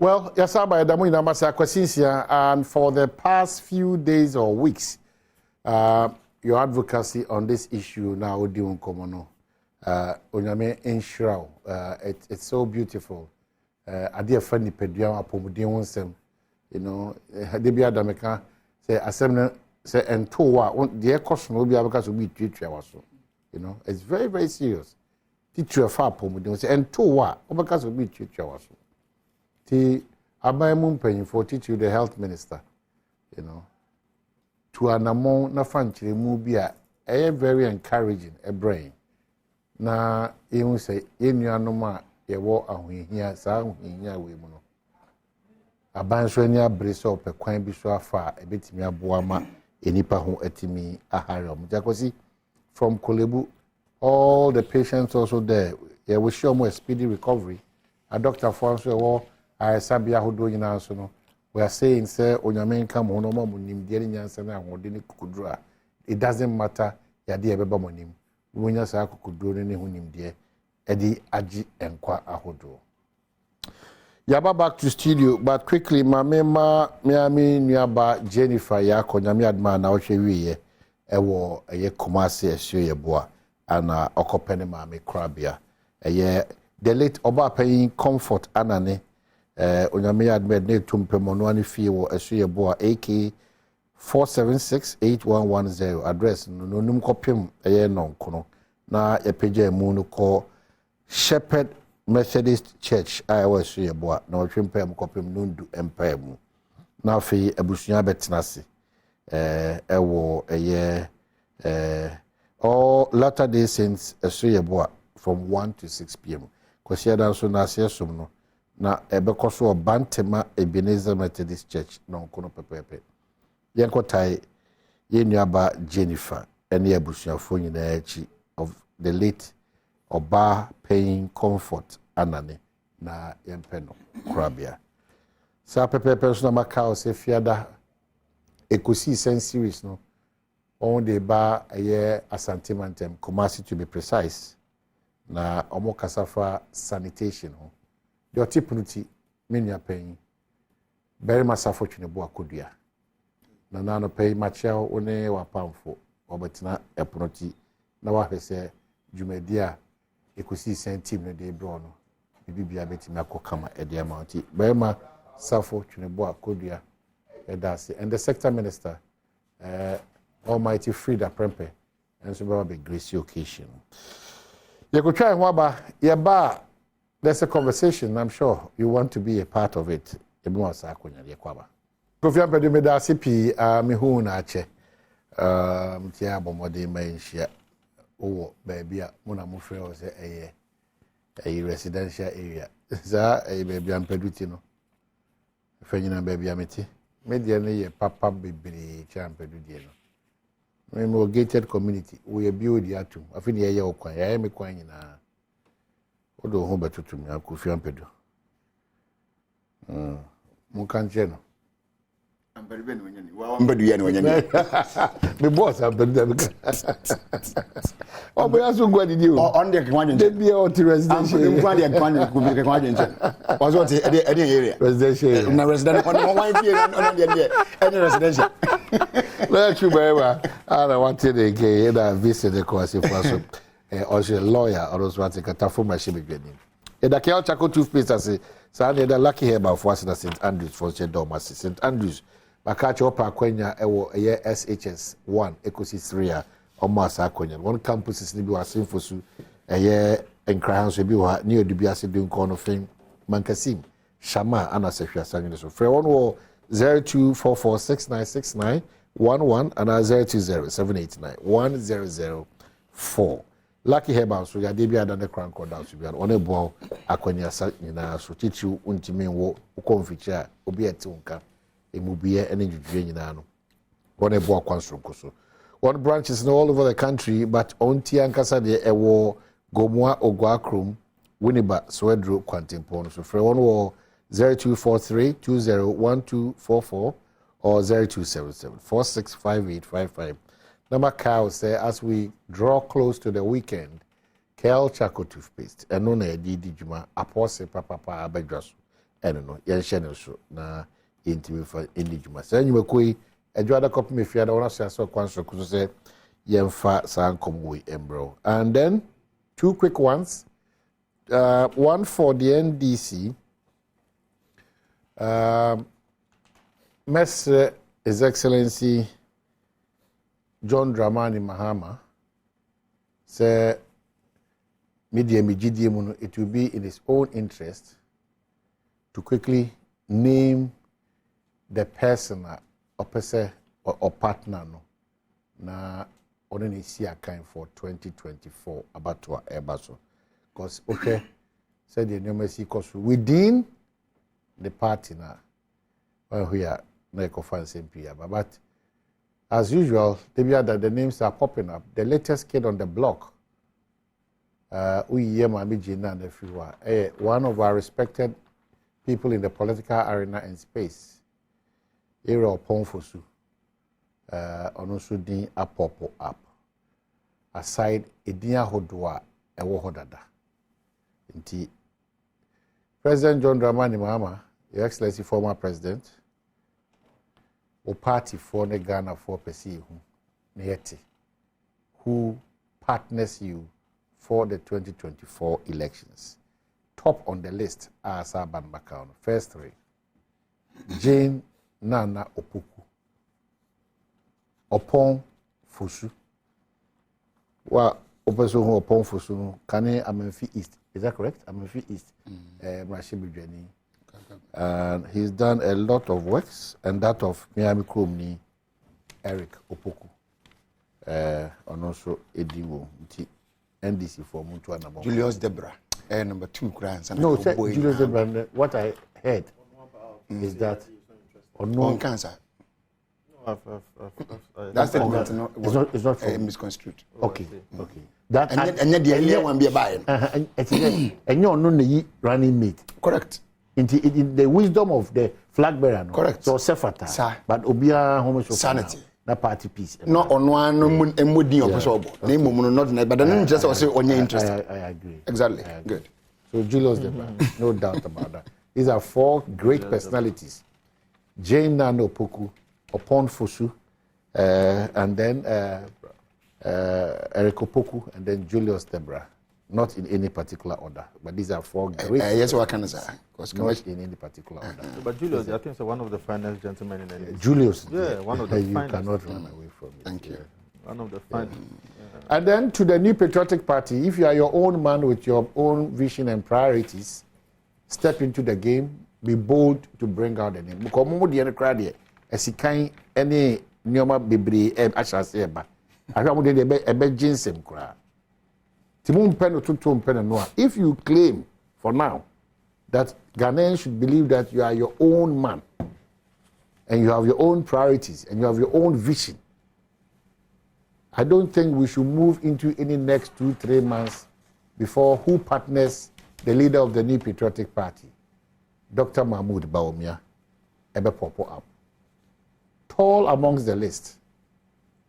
Well, yes, and for the past few days or weeks, your advocacy on this issue now doing common. Onyame Inshrao, it's so beautiful. I dear friend Pedro Apomudi onsem, you know, Debi Adameka say assembly say and two the caution will be because we teach our so. You know, it's very, very serious. Teacher far Pomudi say and two because we teach our so. The Badwam Mpensenpensemu teach you the health minister, you know, to an amount na fanchiri movie very encouraging a brain. Na you say yenuanoma ye wo ahohia saa ahohia we mu no abanso ani abrese opekwan bi so afa ebetimi aboa ma enipa ho atimi ahare jakosi from Kolebu all the patients also there ye we show more speedy recovery a doctor for so wo sabia hodo nyina so no we are saying say onyame nka mo no ma munim de nyansa na ahode ne kukudura it doesn't matter ya de ebeba monim wonya sa akukuduro ne hunim de edi agi enkwa ahodo. Yaba back to studio but quickly miami nuaba Jennifer ya konyame adma na ohwe wiye ewo eye Kumasi esio ye boa ana okopene Macroeconomic eye the late oba paying comfort anane onyame adma ne tumpemono ani fie wo esio ye boa AK 4768110 address no num kopem eye nonkono na epeja mu no ko Shepherd Methodist Church I was here boy na otwempa mu kopem nundu empire mu na afi abusua betenase ewo eye all Latter-day Saints esue boy from 1 to 6 p.m. kwasi adan so na asesum no na ebekoso obantema Ebenezer Methodist Church nonkono pepepe yenkotai yenuaba Jennifer ene abusuafo nyina achi of the late Oba paying comfort anane na yempeno krabia sa pepepe so na makao se fiada ekosi sen series no on the ba aye asantimantem Kumasi to be precise na omo kasafa sanitation ho the otipunuti menya paying very masafo twinebo akodua na nano pay machel one wapamfo obetina eponoti na wahwese jumedia ekusi sen team no de bro no bibia betimi akokama e de amount bema safo twinebo akodua edase and the sector minister almighty Frida Prempe and so be grace occasion you could try waba yeba there's a conversation I'm sure you want to be a part of it ebimo sa akonya de kwaba Kofi Ampadu medase pi me hu na ache tia bomode manhia owo baby a muna mo frɛ o se eye residential area za baby Ampadu ti no fanyina baby ameti media ne ye papa bebre cha Ampadu die no me gated community we build ya to afini ye okwan ya me kwan nyina odo ho betoto mi Kofi Ampadu mo kan je no Ampadu be no nyani wa Ampadu ye no nyani me boss Ampadu oh boy aso gwa didi o on the kwan de bia o ti residential Ampadu kwan de kwan ku kwan nche was what e area residential na residential on one fie on the any residential let you baby I wanted again that visit the course for so also a lawyer or was what ka tafo machine begini e da ke chako toothpaste as say na lucky herb for us na St Andrews for Chedom as St Andrews bakacha opa kwanya ewo eye SHS 1 ekosi 3 a omo asa kwanya one campus is ni bi wasimfosu eye enkrahanso bi wa ni odubi ase bi nko no fin mankasim shama ana sehwa sanyi so frɛ one wo 0244696911 and 0207891004 lucky herb so ya de bi ada ne crank down so bi one bo akwanya sa nyina so chichi untimi wo konfichi a obi eti nka emubie ene dwudwe nyina no one bo akwanso so one branches all over the country but onti ankasa de ewo Gomua Ogwakrum Winneba Swedro Quantimpon so frɛ one wo 0243201244 or 0277465855. Number cow say as we draw close to the weekend, Kel Chako toothpaste and no na di juma apose papa abedwaso ɛno no yɛnhyɛ no so na yɛntimi fa ɛni dwuma sɛ nnwumako yi adwada kɔpem efia da wɔn aso asɔ kwan so koso sɛ yɛmfa saa nkɔmmɔ yi mbrɛ and then two quick ones one for the NDC Mr. His Excellency John Dramani Mahama say media mu it will be in his own interest to quickly name the person or partner no na on see account for 2024 about to ebaso because okay said the name because within the party na we are na Mpensenpensemu but as usual the names are popping up. The latest kid on the block one of our respected people in the political arena and space era Oponfosu onoso din apopo up aside edin ahodo a ewo hodada nti President John Dramani Mahama, Your Excellency former president o party for the Ghana for perceive who partners you for the 2024 elections. Top on the list are Saban Bakano. First three. Jane Nana Opoku. Opon Fusu. Well, Opeso Opon Fusu. Kane Amenfi East. Is that correct? Amenfi East. Mashibu Jenny. And he's done a lot of works, and that of Miami Kromni, Eric Opoku. And also Ediwo. NDC for Mutuana. Julius Debra, number 2 grants. No, Julius Debra, what I heard is that on cancer. No, That's the it's not misconstrued. Okay, okay. That and then the earlier one be a buy. And you're not running mate. Correct. In the wisdom of the flag bearer. No? Correct. So Sefata. But Obia homosexual. Sanity. Na party peace. No on one emudi of so name not but then just also on your interest. I agree. Exactly. I agree. Good. So Julius Debra, no doubt about that. These are 4 great personalities. Jane Nana Opoku, Opon Fosu, and then Eric Opoku, and then Julius Debra. Not in any particular order, but these are 4 great. Yes, what can I say? Not in any particular order. But Julius, I think, is one of the finest gentlemen in the Julius, yeah, one of the you finest. cannot run away from it. Thank you. One of the finest. And then to the New Patriotic Party, if you are your own man with your own vision and priorities, step into the game, be bold to bring out the name. Because Momo the other crowd, as he can any Nyoma Bibri, Ashaseba, I found a bed ginseng crowd. If you claim for now that Ghanaians should believe that you are your own man and you have your own priorities and you have your own vision, I don't think we should move into any next 2-3 months before who partners the leader of the New Patriotic Party, Dr. Mahmoud Bawumia, Ebe Popo up. Tall amongst the list.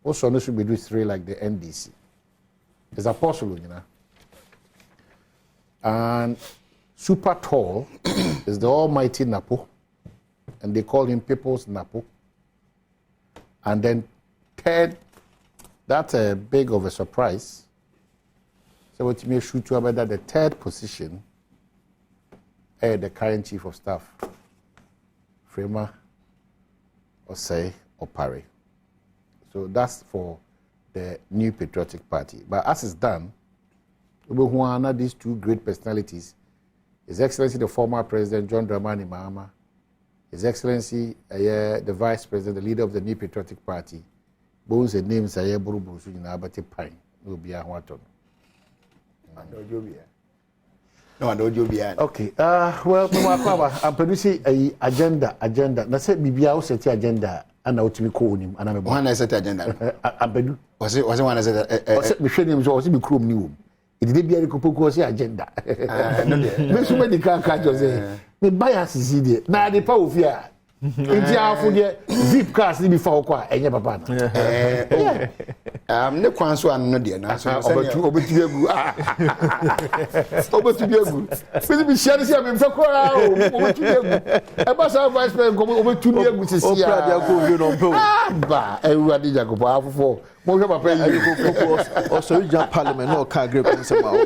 Also, no should be doing 3 like the NDC. It's apostle, you know. And super tall is the almighty Napo, and they call him People's Napo. And then third, that's a big of a surprise. So what you may shoot you about that the third position, the current chief of staff, Frema Osei Opare. So that's for the New Patriotic Party. But as it's done, these 2 great personalities, His Excellency the former President John Dramani Mahama, His Excellency the Vice President, the leader of the New Patriotic Party, both the names are Buruburu in Abati Pine, will be a Waton. No, I don't do. Okay. Well, I'm producing a agenda. Na say bibia o set agenda and na otimi ko onim ana me bo. One I set agenda. Abedu. Was it one I said O set me hwe nim so o se be krom ni wom. E de bia ko poku o se agenda. Me so me di kan ka jo say me bias is there. Na de pa ofia. Nti afo de zip cars ni bi fa okwa enye papa na. Ne kwan so an no de na so obetu egu obetu egu bi share si am mfa kora obetu egu e ba sa vice president obetu egu sisi ya Opra dia ko we no mpo ba ewu adi jakopo afofo mo hwe papa yi also you parliament no can agree on somehow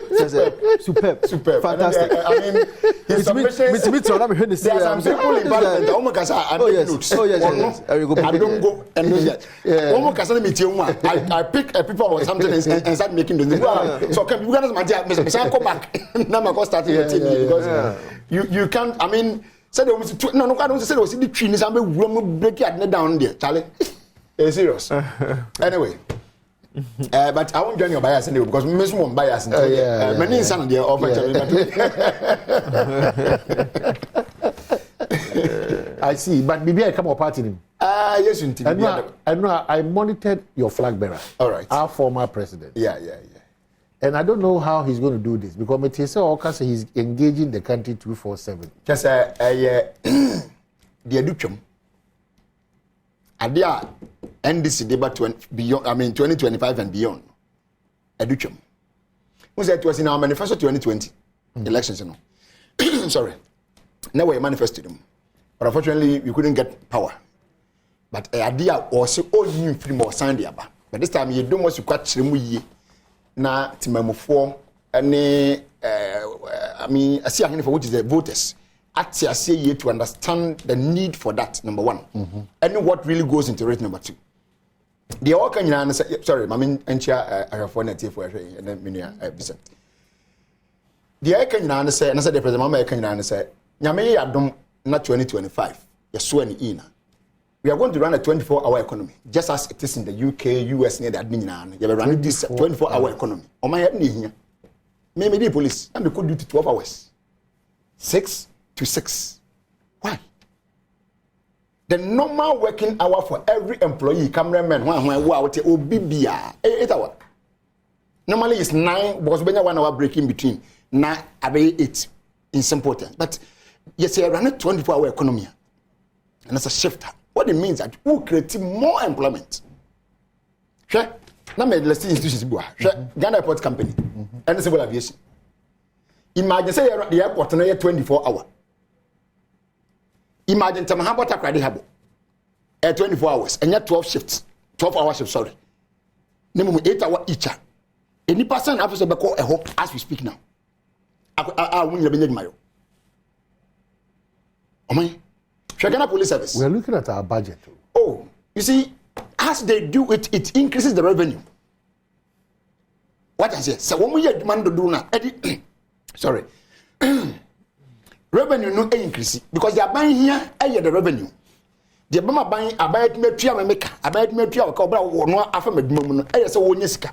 superb fantastic I mean his submission me na me hwe ni there are some people in parliament o mo kasa yes Adom go and no yet o mo kasa na me tie mu I pick a people or something and start making those so can you guys me say go back na ma go start with because you can't I mean say they no I don't say they was the tree ni say be wura mo break it down there Charlie it's serious anyway but I won't join your bias anyway because me some bias many insan there over I see but maybe I come up party him yes I know I monitored your flag bearer all right our former president yeah and I don't know how he's going to do this because me say Okasa he's engaging the country 247 just the adutwam adia NDC debate beyond I mean 2025 and beyond adutwam we said it was in our manifesto 2020 elections you know sorry now we manifested them but unfortunately we couldn't get power but adia also all new free more signed aba but this time you don't want to catch them ye na timamufo any I mean I see again for which is the voters at ye to understand the need for that number one and what really goes into it number two the all can you say sorry I mean encha I have one at for and then minia Vicent the I can you say and I said the president mama can you say nyame Adom na 2025 yeso ani ina we are going to run a 24-hour economy just as it is in the UK US near the admin you are running this 24-hour economy o my head ni here me the police and we could do it 12 hours 6 to 6 why the normal working hour for every employee cameraman when out obibia 8 hours normally it's 9 because when you 1 hour break in between na abe 8 in simple terms but yes you run a 24-hour economy and it's a shifter what it means that we create more employment sure na me let's see institutions bua sure Ghana Airport Company and civil aviation imagine say the airport na 24-hour imagine Tamahabo Takradi Habo 24 hours and 12 shifts 12-hour shifts sorry minimum 8 hour each any person have to be call a hope as we speak now I win the benefit mayo Ghana Police Service. We are looking at our budget. Oh, you see, as they do it, it increases the revenue. What I say? So when we are demand to do now, sorry, revenue no increase because they are buying here. The revenue. They are buying. I buy it. Me try me make. I buy it. Me try. Because brother, no after me do no. Say we nyesika.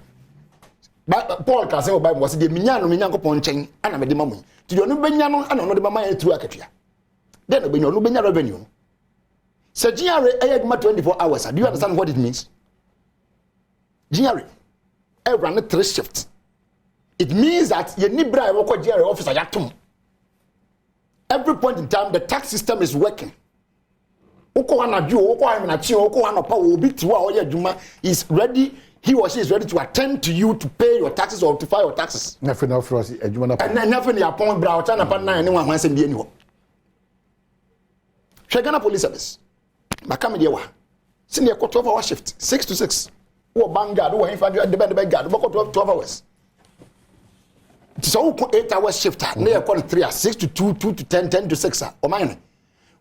But Paul can say we buy was the minya ko ponchen. Ana me di mamu. To the no benya no. Ana no de mama e through akatua. Then no benya revenue. So GRA 24 hours. Do you understand what it means? GRA run 3 shifts. It means that you need bribe or GRA officer yatum. Every point in time, the tax system is working. Is ready. He or she is ready to attend to you to pay your taxes or to file your taxes. Nothing else for us. And nothing upon brow. Anyone wants to be anyone. Ghana Police Service. Makam dia wa. Senior 12-hour shift, 6 to 6. Wo bangard, wo infantry, the guard, 12 hours. So 8-hour shift, na 3, 6 to 2, 2 to 10, 10 to 6. O mine.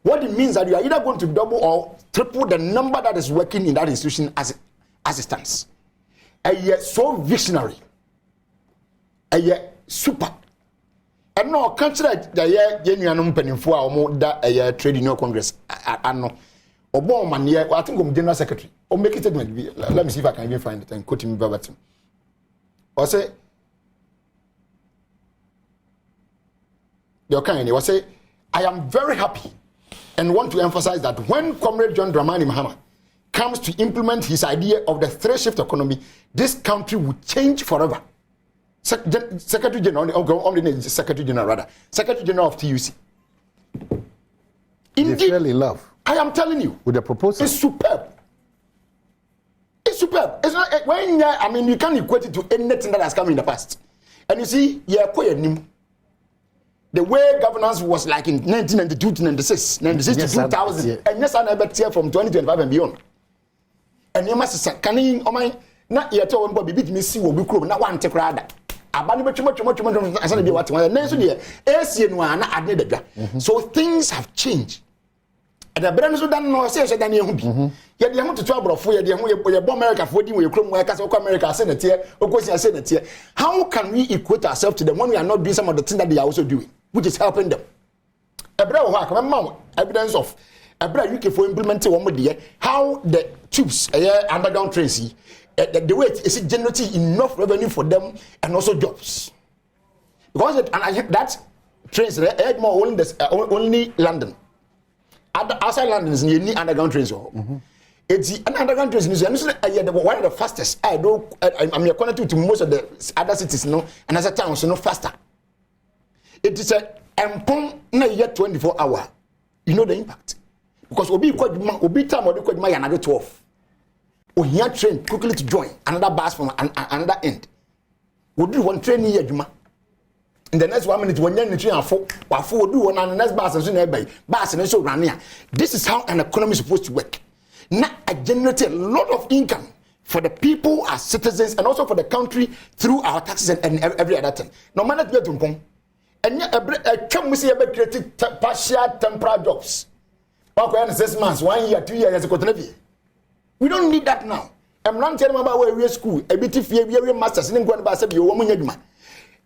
What it means that you are either going to double or triple the number that is working in that institution as it stands. So visionary. Super. And no consider the genuine penifo or that trade union congress no obo man here I think I'm general secretary or make it statement let me see if I can even find it and quote him verbatim or say the kind was say I am very happy and want to emphasize that when Comrade John Dramani Mahama comes to implement his idea of the 3-shift economy, this country will change forever. Secretary General, Secretary General rather, Secretary General of TUC. Indeed, they fell in love. I am telling you, with the proposal. It's superb. It's superb. It's not when I mean you can't equate it to anything that has come in the past. And you see, the way governance was like in 1992 to 96, 96 to 2000, and yes, I never tear from 2025 and beyond. And you must say, can you, oh my, not yet, oh, but beat me see what we could not want to cry that. So things have changed. And the brand so done no say than you be. Yet you want to trouble for you, America for you, America Senate here, or Senate here. How can we equate ourselves to them when we are not doing some of the things that they are also doing, which is helping them? Evidence of UK for implementing one more how the tubes underground trains the way is it generating enough revenue for them and also jobs. Because that trains more only London. Outside London is near underground trains. It's an underground trains. One of the fastest. I'm connected to most of the other cities, and as a town, faster. It is a empon na yet 24 hour. You know the impact because obi time or another 12. Or here train quickly to join another bus from another end. We do one train here, Juma. In the next 1 minute, when you're in the train, we'll do one and the next bus and soon everybody. Bus and so run here. This is how an economy is supposed to work. Now, I generate a lot of income for the people as citizens and also for the country through our taxes and every other thing. No matter what you do, and yet, we see about creating partial temporary jobs. 6 months, 1 year, 2 years, as a continuity. We don't need that now. I'm not telling about where we are school, a bit of fear, masters, and going to say, you woman,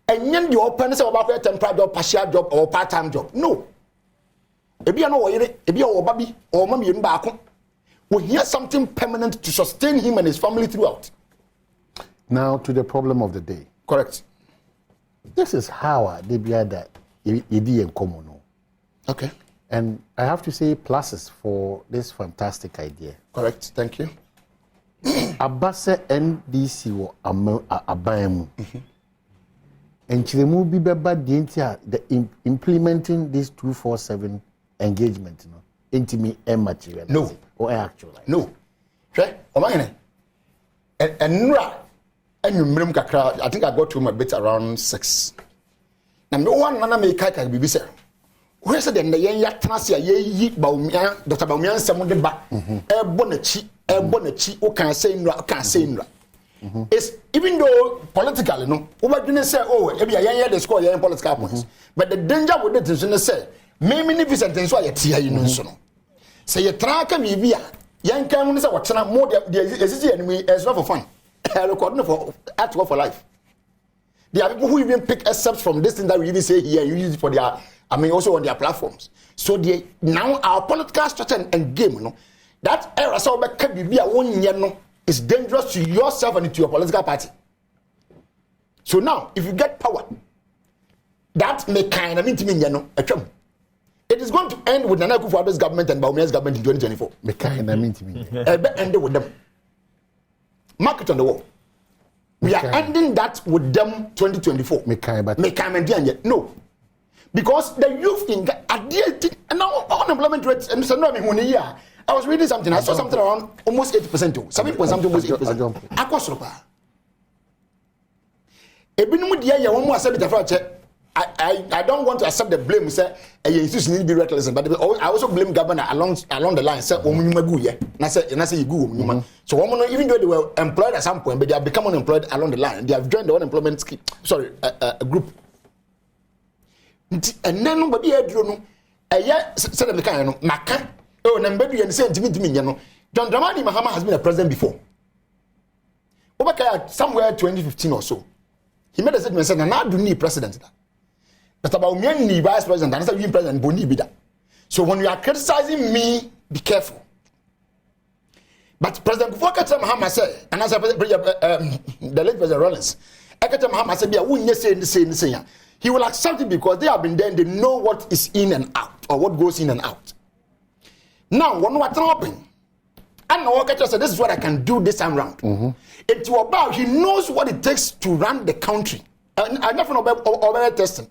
and then you open about a temporary job, partial job, or part time job. No. If you know, if you are baby or mommy in back, we hear something permanent to sustain him and his family throughout. Now to the problem of the day. Correct. This is how they be that in common. Okay. And I have to say pluses for this fantastic idea. Correct. Thank you. Abase NDC wo abamu. And chiremu bi beba dientia the implementing this 247 engagement no into me material. No. Or actually. No. Okay. Omane. And and you mrim kakra. I think I got to my bit around 6. Now no one nana me kai kai bibi say. Where said the Yaya Trasia ye Baumia, Dr. Baumian, someone did back. Bonachi, who can say no, can say no. It's even though politically, no, what didn't say, oh, maybe a Yaya the score in political points. But the danger with it is to say, maybe Vincent and so I tear you know so. Say a track and via young Cameron is what's not more the enemy as not for fun. I record for at work for life. There are people who even pick excerpts from this thing that we even say here, you use it for their. Also on their platforms. So now our political structure and game, you know, that era so can be a 1 year no is dangerous to yourself and to your political party. So now, if you get power, that may kind of mean to me, you know, it is going to end with Nana Akufo-Addo's government and Baumia's government in 2024. May kind of mean to me. End with them. Mark it on the wall. We are ending that with them 2024. May kind of no. Because the youth in and now unemployment rates and so I was reading something. I saw something around almost 80% too. 7 something almost 8%. I don't want to accept the blame. Say institution need to be reckless, but I also blame governor along the line. Say you go. So even though they were employed at some point, but they have become unemployed along the line. They have joined the unemployment scheme. Sorry, a group. And then nobody had no. Said the kind of Maka. Oh, Nambedu and sent me, you know. John Dramani Mahama has been a president before. Over somewhere 2015 or so. He made a statement saying, "I do need president." But about me, vice president, and I said, "You president, Boni Bida." So when you are criticizing me, be careful. But President Kufo Mahama said, and I said, the late President Rollins, Mahama said, "I wouldn't say." He will accept it because they have been there and they know what is in and out or what goes in and out. Now, when what happened, I know what said, this is what I can do this time round. It's about he knows what it takes to run the country. I never know about testing.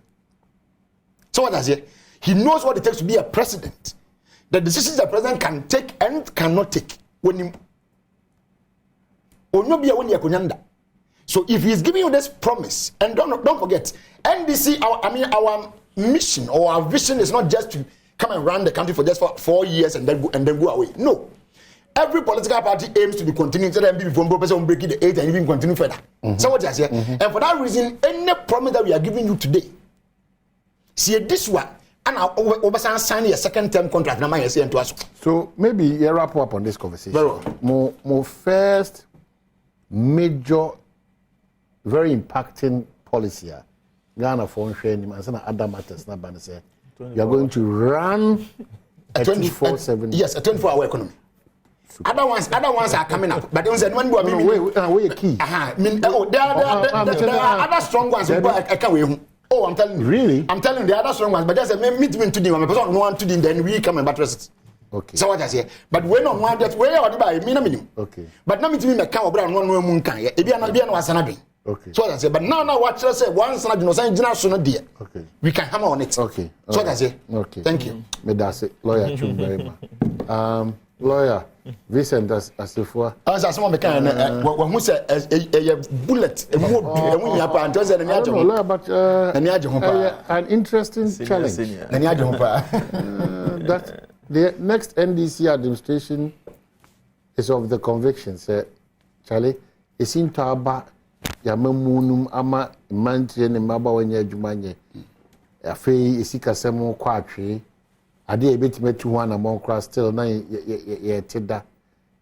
So what does it? He knows what it takes to be a president. The decisions the president can take and cannot take. When Onyobi woni yakonyanda. So if he's giving you this promise, and don't forget, NDC, our mission or our vision is not just to come and run the country for just 4 years and then go away. No. Every political party aims to be continuing to them before breaking the 8 and even continue further. So what I say, and for that reason, any promise that we are giving you today, see this one, and Obasan sign a second term contract. So maybe you wrap up on this conversation. More first major, very impacting policy. Ghana for training and some other matters. Now, you are going to run a 24/7. Yes, a 24-hour economy. Other ones are coming up, but there one wait, key. There are other strong ones. I can't wait. Oh, I'm telling you. Really? I'm telling you, the other strong ones. But there's a meet me today. I'm a person no one today. Then we come and buttress it. Okay. So what I say. But when on one that way or the by me. Okay. But now me to me me come brown one moon can. It be no wasana. Okay. So what I say. But now watch us say once na no say general so no dear. Okay. We can hammer on it. Okay. So what I say. Okay. Thank you. Me that's it. Lawyer Chumberima. Lawyer Vincent Asifua. As someone be kind when who say a bullet a mo when you pa and say na lawyer but an interesting challenge. That the next NDC administration is of the conviction say Charlie isin to aba ya mamunum ama mantie ne maba wanya adwumanye afei isikasem kwa atwe ade ebetime tu ho na monkra still na ye teda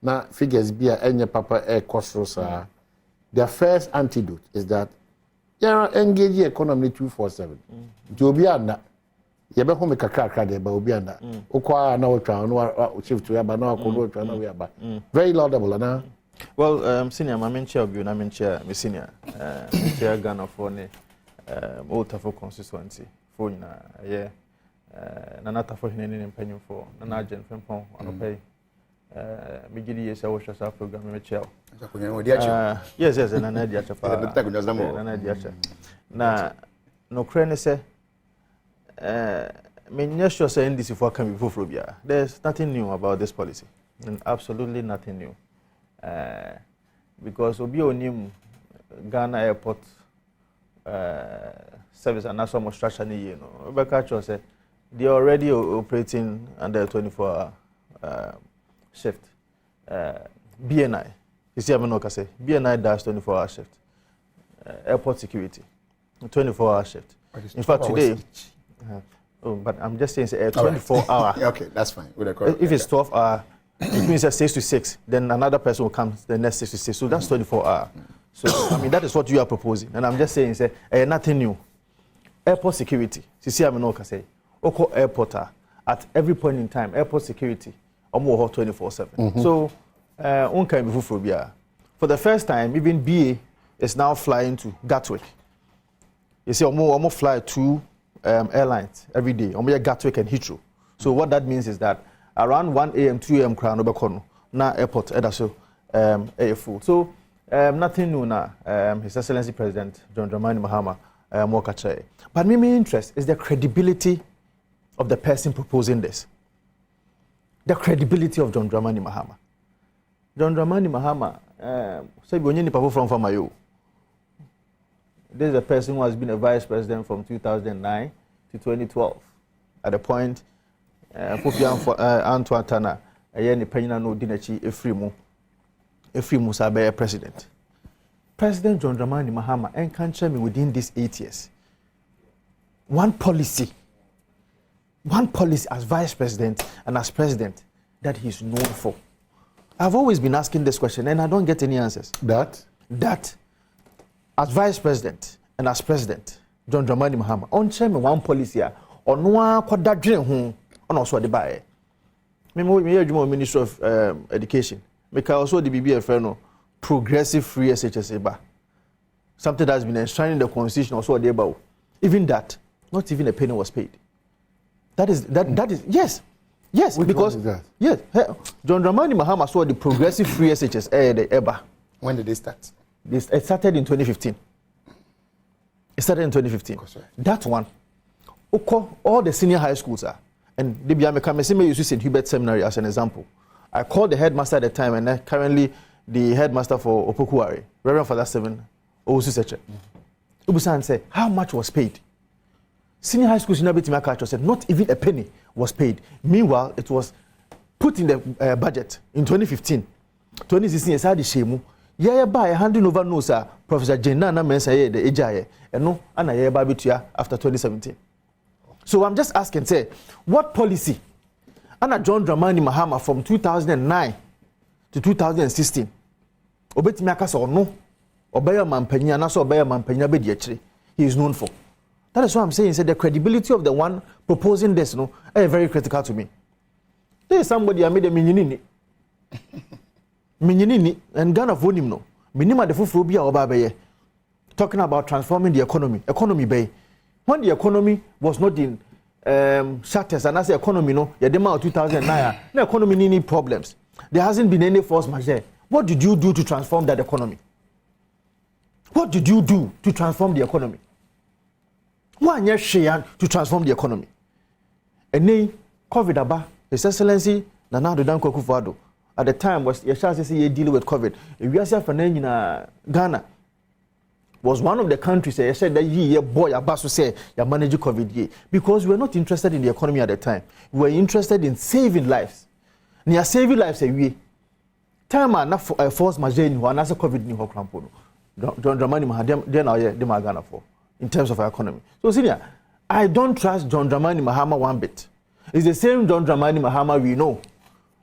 na figures bia enye papa kosro sa. Their first antidote is that you engage the economy 24/7 to obi anda ye be ho me kakra de ba obi anda okwa na otwa no shift to aba na akodo otwa na we aba very laudable na. Well, senior, my main chair of you, my main chair, my senior, chair Ghana for ne, Old Tafo constituency, for yeah, Nanata for him penny for Nanajan Fempon, on pay. Migidi is our social program, my chair. Yes, and an idea. Now, no crane say, me sure saying this before can be phobia. There's nothing new about this policy, and absolutely nothing new. Because Obi Onim Ghana Airport service and national structure ni you know. Obakacho said they are already operating under 24-hour shift. BNI, you see, I'm not say BNI does 24-hour shift. Airport security, 24-hour shift. In fact, today, but I'm just saying it's a 24-hour. Okay, that's fine. If it's 12-hour. It means that 6 to 6, then another person will come the next 6 to 6. So that's 24 hours. So, I mean, that is what you are proposing. And I'm just saying, say, nothing new. Airport security. You see, I'm not say, Oko airport at every point in time, airport security, almost 24/7. So, for the first time, even BA is now flying to Gatwick. You see, almost fly 2 airlines every day. Almost Gatwick and Heathrow. So what that means is that around 1 a.m., 2 a.m. crown obekono na airport so full. So nothing new now. His Excellency President John Dramani Mahama Mokache. But my main interest is the credibility of the person proposing this. The credibility of John Dramani Mahama. John Dramani Mahama say we people from Famayo. This is a person who has been a vice president from 2009 to 2012. At the point Antoine Tana, ni penina no dinachi Efrimu Sabe president. President John Dramani Mahama encountered me within these 8 years. One policy as vice president and as president that he's known for. I've always been asking this question and I don't get any answers. That as vice president and as president, John Dramani Mahama, on chairman one policy on one quadradrin and also the buy. Me Minister of Education. Make also the BBF progressive free SHS ba. Something that's been enshrined in the constitution also the about. Even that, not even a penny was paid. That is yes. Which because one is that? Yes, John Dramani Mahama saw the progressive free SHS the EBA. When did they start? It started in 2015. That one, all the senior high schools are. And the Biameka use St. Hubert Seminary as an example. I called the headmaster at the time, and currently the headmaster for Opokuwari, Reverend Father Stephen Owusu Seche. Ubusan said, how much was paid? Senior high school senior Betimaka said, not even a penny was paid. Meanwhile, it was put in the budget in 2015. 2016, yes, I had the shame. Yeah, by handing over no, sir, Professor Jenana Mensaye, the Ejaye, and no, and I hear after 2017. So I'm just asking, say, what policy? Anna John Dramani Mahama from 2009 to 2016. Obetimakasa or no, Obaya Mampenya, and also Obaya Mampenya Bediatri, he is known for. That is what I'm saying. Said the credibility of the one proposing this, no, is very critical to me. There is somebody I made a mininini. Mininini and Ghana for him, no. Minima the Fufubia or Babaye. Talking about transforming the economy. Economy bay. When the economy was not in shatters and as the economy, no, the demand of 2009, the economy need problems. There hasn't been any force majeure. What did you do to transform that economy? What did you do to transform the economy? One year share to transform the economy. And then COVID aba, His Excellency Nana Addo Dankwa Akufo-Addo at the time was dealing with COVID. If you are in Ghana was one of the countries that said that ye boy abaso say you manage COVID because we were not interested in the economy at the time. We were interested in saving lives. Near saving lives we time and force majeure ni and also COVID ni ho krampo no. John Dramani Mahama then I Ghana for in terms of our economy. So senior, I don't trust John Dramani Mahama one bit. It's the same John Dramani Mahama we know.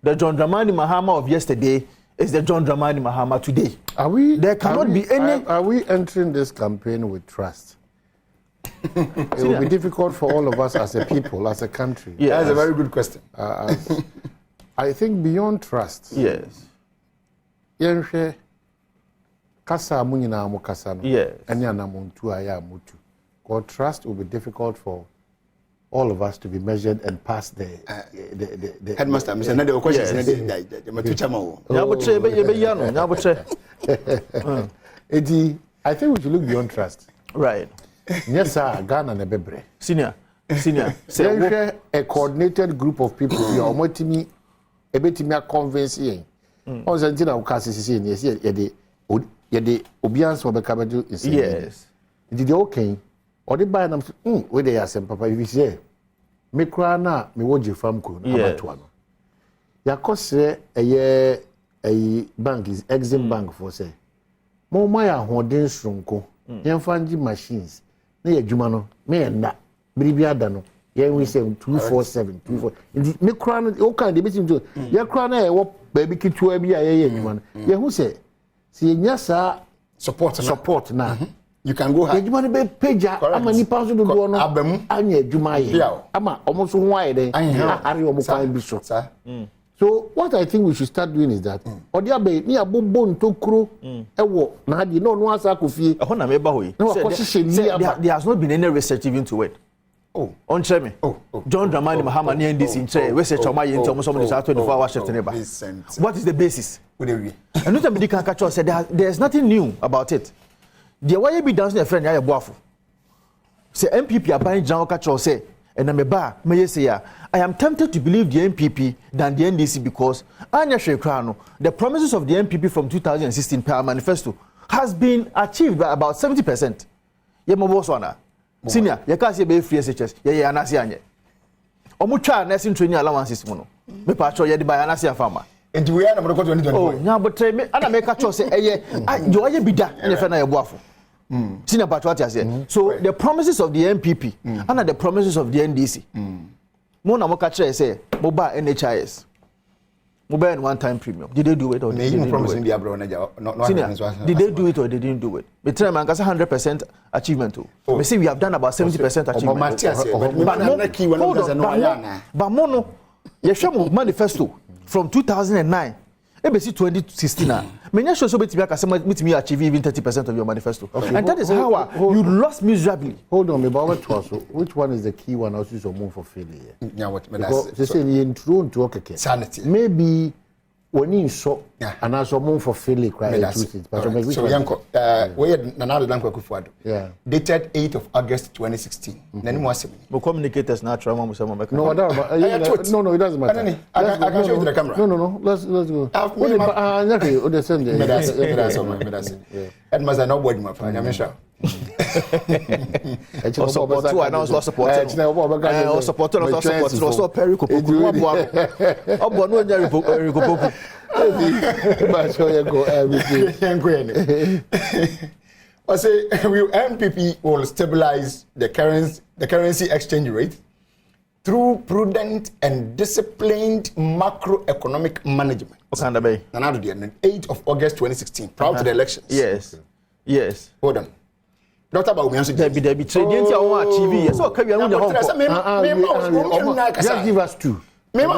The John Dramani Mahama of yesterday is the John Dramani Mahama today. There cannot be any. Are we entering this campaign with trust? It will be difficult for all of us as a people, as a country. Yeah, that's a very good question. I think beyond trust. Yes. Kasa munyina mo kasa no. Yes. Anya na muntu aya mutu. God, trust will be difficult for all of us to be measured and pass the headmaster. Mr. Nade, of course, is I think we should look beyond trust. Right. Yes, sir. Ghana na bebre. Senior. Say a coordinated group of people. You are motimi, ebetimi convince yen. On sentina ukasi sisi ni yesi yede obians obekabadu insi. Yes. Did you okay? Or the buy them where they are some papa if you say me cry na me woje fam ko na abatoa no. Ya kose a bank is Exim Bank for say. Mo ma ya hoden sronko. Yemfanji machines. Na ya dwuma no me na biribi ada no. Yen we say 247 me cry na o kan de bitim to. Ya cry na e wo baby kitua bi a ye dwuma no. Ye hu say si nya sa support na. You can go high. Ejuma be peja ama nipa so do no anya ejuma ye ama omo so ho aye den ari omo kwan bi so. So what I think we should start doing is that odi abe ni abobo ntokuro ewo na ade no asa kofie ehon na me ba hoyi. There has not been any research even to it. Oh, on cheme. John Dramani Mahama ni NDC in che research o ma ye nti omo so mo dey 24 hour shift neba. What is the basis? And not a medical catcher said there's nothing new about it. The way be dancing a friend ya boafo. Say MPP are buying general catcher say and I'm a bar may say I am tempted to believe the MPP than the NDC because Anya Shekrano, the promises of the MPP from 2016 per manifesto has been achieved by about 70%. Yemo Boswana. Senior, you can't say be free SHS, yeah, Anasi Anya. Omucha nursing training allowances mono. Me patrol ye by Anasi farmer. And we are number 2024. Oh, now but tell me, and I make a choice say, you are be that in a friend I boafo. Senior Patriot say. So the promises of the MPP and the promises of the NDC. Mona Mokache say, mobile NHIS. Mobile and one-time premium. Did they do it or did they do it? Did they do it or they didn't do it? But tell me, 100% achievement too. We say we have done about 70% achievement. But mono, you show manifesto from 2009. ABC 2016 many shows so bet me achieve even 30% of your manifesto. Okay. And that is how you lost miserably. Hold on, which one is the key one also move for failure? Yeah, what they say you intro to okay. Sanity. Maybe Woni so and as someone for Philly cry to it. But so yanko we na na dan kwakufuado. Yeah. Dated 8th of August 2016. Nani mo asem. Mo communicators na try mo say mo make. No, no, it doesn't matter. I can show you to the camera. No. Let's go. And must not board my friend. I'm sure. Support to announce what support. Support so Perry ko obo no nya rikopoku. But so you go everything. I say MPP will stabilize the currency exchange rate through prudent and disciplined macroeconomic management. Okanda bay. Nanado the 8th of August 2016 prior to the elections. Yes. Hold on. Dr. Badwam Mpensenpensemu. There be trading ti on TV. Yes, so can we just give us two. Then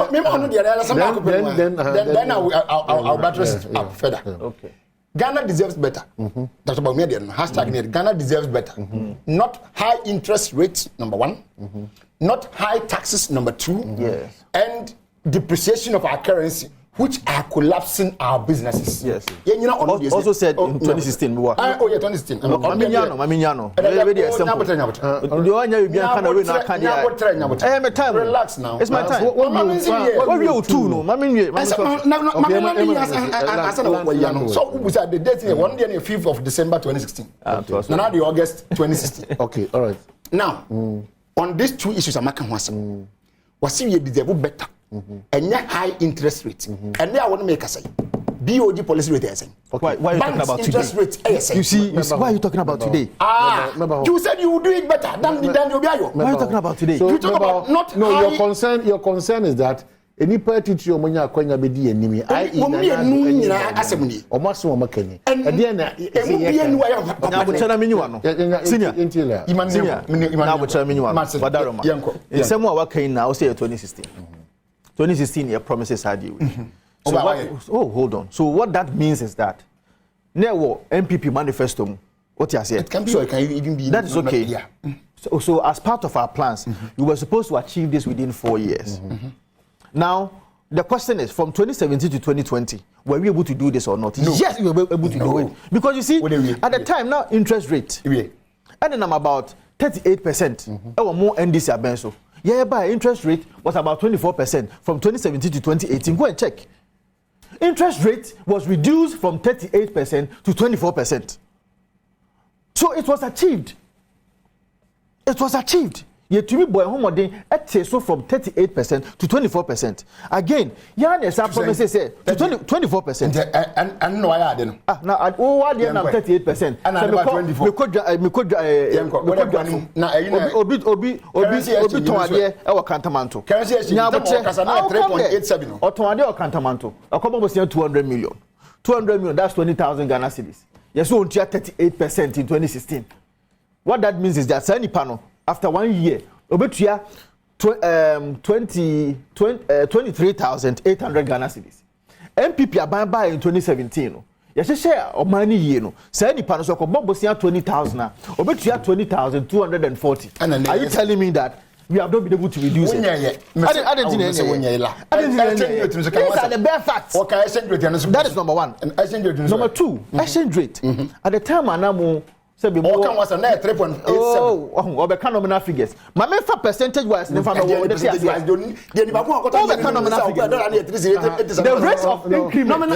I'll buttress up further. Okay. Ghana deserves better. Dr. Badwam Mpensenpensemu. Ghana deserves better. Not high interest rates, number one. Not high taxes, number two. Yes. And depreciation of our currency, which are collapsing our businesses. Yes. Also said in 2016. Oh yeah, 2016. Maminyano. Relax now. It's my time. So we said the date here, 5th of December 2016. Now the August 2016. Okay, all right. Now, on these two issues, I'm making one. Was you deserve better? And high interest rate. And they want to make us say BOG policy rate. Why are you talking about interest today? Rate, you see, why are you talking about today? You said you would do it better than the Obiayo. Why are you talking about today? So, you talk about not no, high... your concern is that any party to your money akwanya be di enimi omaso omakani and then na butana menyiwa no senior na butana menyiwa wadaroma nsemu a wakan na o say 2016 your promises had you so hold on, so what that means is that newo MPP manifesto what you say it can be so it can even be that is okay. So as part of our plans we were supposed to achieve this within 4 years. Now, the question is, from 2017 to 2020, were we able to do this or not? No. Yes, we were able to do it. Because you see, at the time now, interest rate, and then I'm about 38%. Or more NDC abenso. Yeah, by interest rate was about 24% from 2017 to 2018. Go and check. Interest rate was reduced from 38% to 24%. So it was achieved. It was achieved. Yet to me, boy, so from 38% to 24%. Again, Yanes promises say to 24%. And no, I didn't. Now, I 38%. And I $200 million, that's 20,000 Ghana cedis. Yes, we 38% in 2016. What that means is that any panel after 1 year, obetua 23,800 Ghana cedis. MPP abamba in 2017 no. Yes, share or money year no. Say any panel so bobosia 20,000 obetua 20,240. Are you telling me that we have not been able to reduce it? These are the bare facts. That is number one. Number two, exchange rate. At the time Anamo say be more was a 3.87. Oh, be nominal figures. My main percentage wise never know what they say. The rate of increment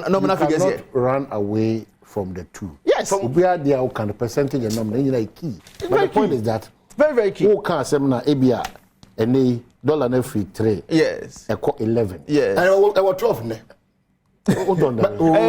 nominal figures here. Run away from the two. Yes. So we are there kind of percentage and nominal key. But the point is that very key. Who can seminar ABR and a dollar every 3. Yes. Equal 11. Yes. And I was 12 ne. Hold on.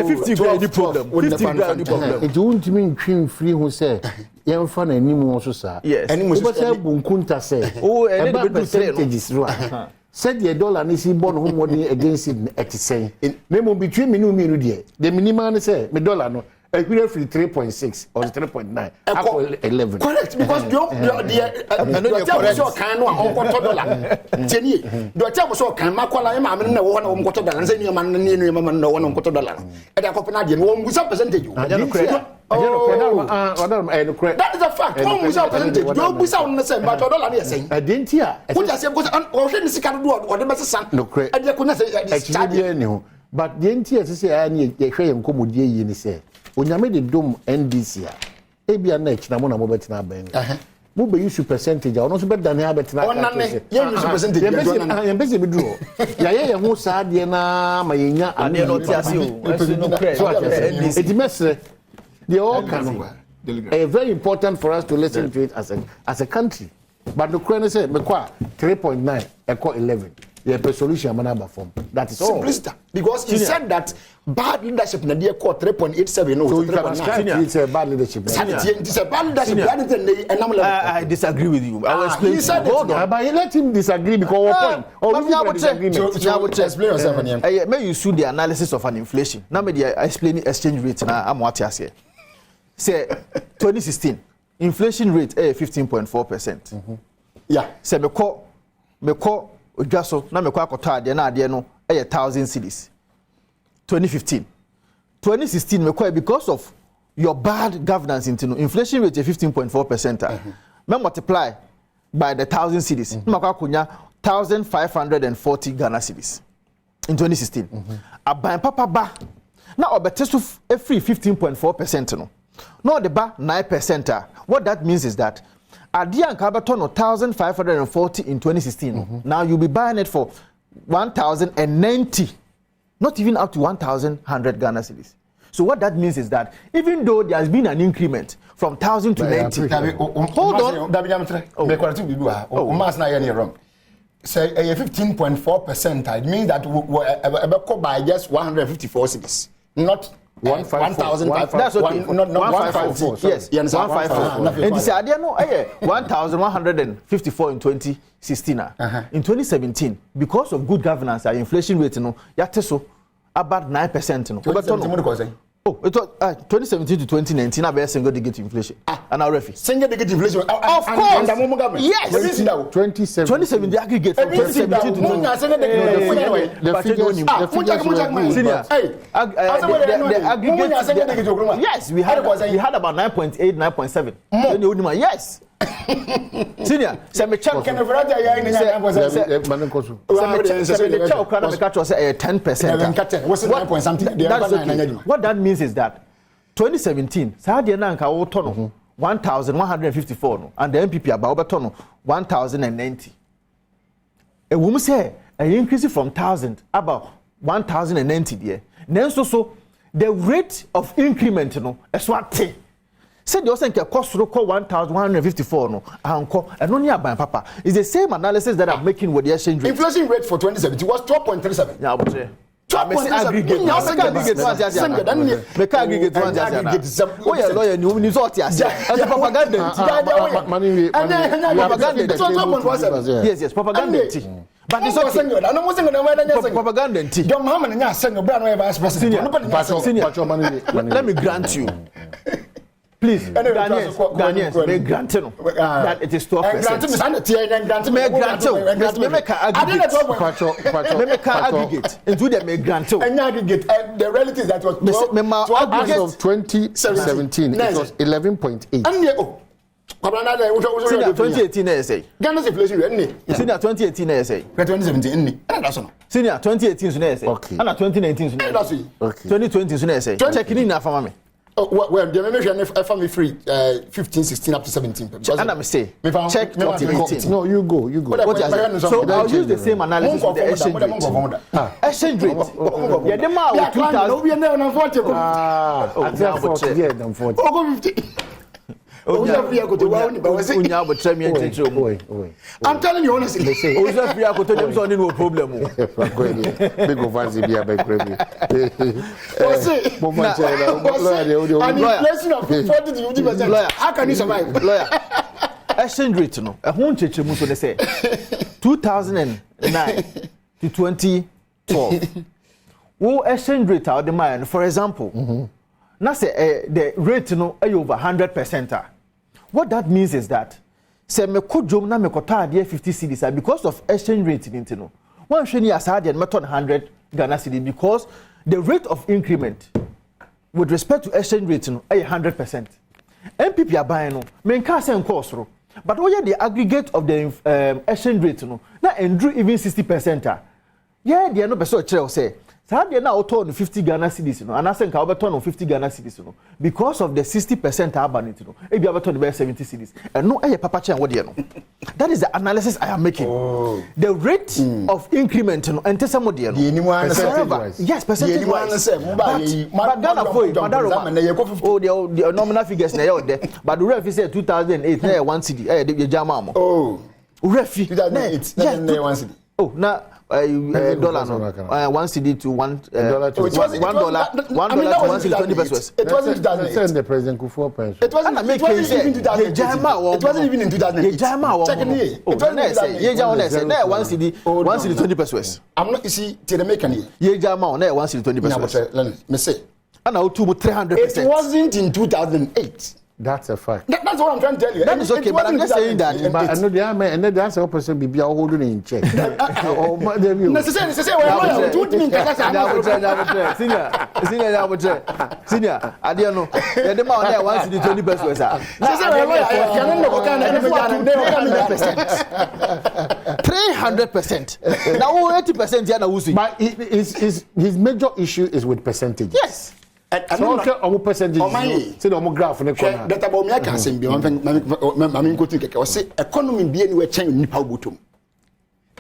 50 grand the problem. 50 grand the problem. It won't mean cream free who say young fan and new also sir. Yes. And Bunkunta say about percentages right. Said the dollar and see born home against it at saying. Name between me no me the minimum say me dollar no. equity free 3.6 or 3.9 up 11. Correct, because the correct kind of $1 10 the tell so can makwala ma me na wo na $1 say ni man ni no man no $1 e da kopena de no wo percentage that is a fact. One without percentage. Don't be sound the same, but $1 na say. I didn't hear. What just because o hwe ni sika do o de be sesa. No credit. E de ko na say but the NTS say ani ye hwe yen komodie yi ni say. Onyame de dom NDC a. E bia na echi na mo na mo betina ben. Mo be use percentage a ono so be dan ya betina. Onane ye use percentage. Ye be se be duro. Ya ye ho saa de na ma ye nya ane no ti ase o. Eso no credit. It mesre. They all can. Very important for us to listen to it as a country. But the Ukraine say, "Mekwa 3.9, equal 11. The solution manaba form. That is all." Simplicity. Because he said that bad leadership na dey call 3.87 or 3.9. It's a bad leadership. It's a bad leadership. I disagree with you. I will explain. He said, hold on. But let him disagree because what point? Or we have disagreement. Explain yourself. May you see the analysis of an inflation. Now may I explain the exchange rate. Now I'm what you say. Say 2016 inflation rate 15.4%. Yeah. Say me call Ojaso na me call akota ade na ade no 1,000 cedis. 2015. 2016 me call because of your bad governance into inflation rate 15.4%. Me multiply by the 1,000 cedis. Me call kunya 1,540 Ghana cedis in 2016. Aban papa ba na obetesu free 15.4% no. No, the bar 9%. What that means is that Adia and Kabaton 1,540 in 2016. Now you'll be buying it for 1,090, not even up to 1,100 Ghana cedis. So what that means is that even though there has been an increment from 1,000 to 90, hold on. Say 15.4%. It means that we by just 154 cedis, not 1,500. That's okay. Not 154. Yes, 154. And this idea no, 1,154 in 2016. In 2017, because of good governance, our inflation rate no, so about 9%. Oh, it was 2017 to 2019. I bear single digit inflation. And our refi. Single digit inflation. Of course. Yes. 2017. The aggregate from 2017 to 2019. Yes, we had about 9.8, 9.7. Yes. Senior, say me check. Say 10%. What's 9 point something? What that means is that 2017, Sadia Nanka Otono 1,154, and the MPP about Otono 1,090. A woman say an increase from 1,000 about 1,090 there. Then so the rate of increment is what. Said you also cost to call 1,154 no and only about papa. It's the same analysis that I'm making with the exchange rate. Inflation rate for 2017 was 12.37. Yeah, but aggregate. Make aggregate one. Oh yeah, lawyer, you sort yes. Propaganda. Yes, propaganda. But it's okay. Propaganda. Let me grant you. Please, Ghanaians, may grant that it is 12%. May grant aggregate. Into the may grant aggregate. The relative that was 12 as of 2017, it was 11.8. Senior 2018 essay. Ghana's inflation rate. Senior 2018 essay. 2017. Senior 2018 essay. Okay. And 2019 essay. Okay. 2020 essay. Checking in for me. Well, the measure family free 15, 16 up to 17. And I'm say check 2018. No, you go. So I'll use the same analysis with the exchange rate. Exchange rate. Yeah, the man 2,000. I'm telling you honestly. No problem. Big of fancy be a big baby. An inflation of 40%. How can you survive? Lawyer. Exchange rate no. A whole church muso they say 2009 to 2012. Wo exchange rate out the man, for example. Now say the rate no over 100%. What that means is that say me kujom na me kota ade 50 cedis because of exchange rate in no. One sheni asade and meton 100 Ghana cedi because the rate of increment with respect to exchange rate no 100%. MPP are buying no men ka say nkosoro. But what the aggregate of the exchange rate no na endru even 60%. Yeah, they are no beso kire say so they now turn 50 Ghana cedis no and I say nka obeton 50 Ghana cedis no because of the 60% abanity no e be obeton be 70 cedis and no papa chen what no. That is the analysis I am making. The rate of increment no ente some there no. Yes, percentage wise. But Ghana boy oh the nominal figures na there but the ref say 2008 na 1 cedi the jama mo. Oh. Ref 2008 na 1 cedi. Oh na dollar no 1 cedi to $1 to $1 to 20 pesos. It wasn't 2008. The president Kufuor pension. It wasn't even in 2008. It wasn't even in 2008. Check it. Oh, na 1 cedi 20 pesos. I'm not, you see, to the mechanic. Ye jama na 1 cedi 20 pesos. Let me say. And now 300%. It wasn't in 2008. That's a fact. That's what I'm trying to tell you. That is okay, but I'm just saying that. But I know the army, and that's a person be holding in check. Necessary. Senior, I don't know. The amount there 1 cedi 20 pesos. 300%. Now 80% yana usi. But his major issue is with percentage. Yes. So our percentage. See the graph in the corner. That about me I can say be I'm go think I say economy be anywhere change nipa obotom.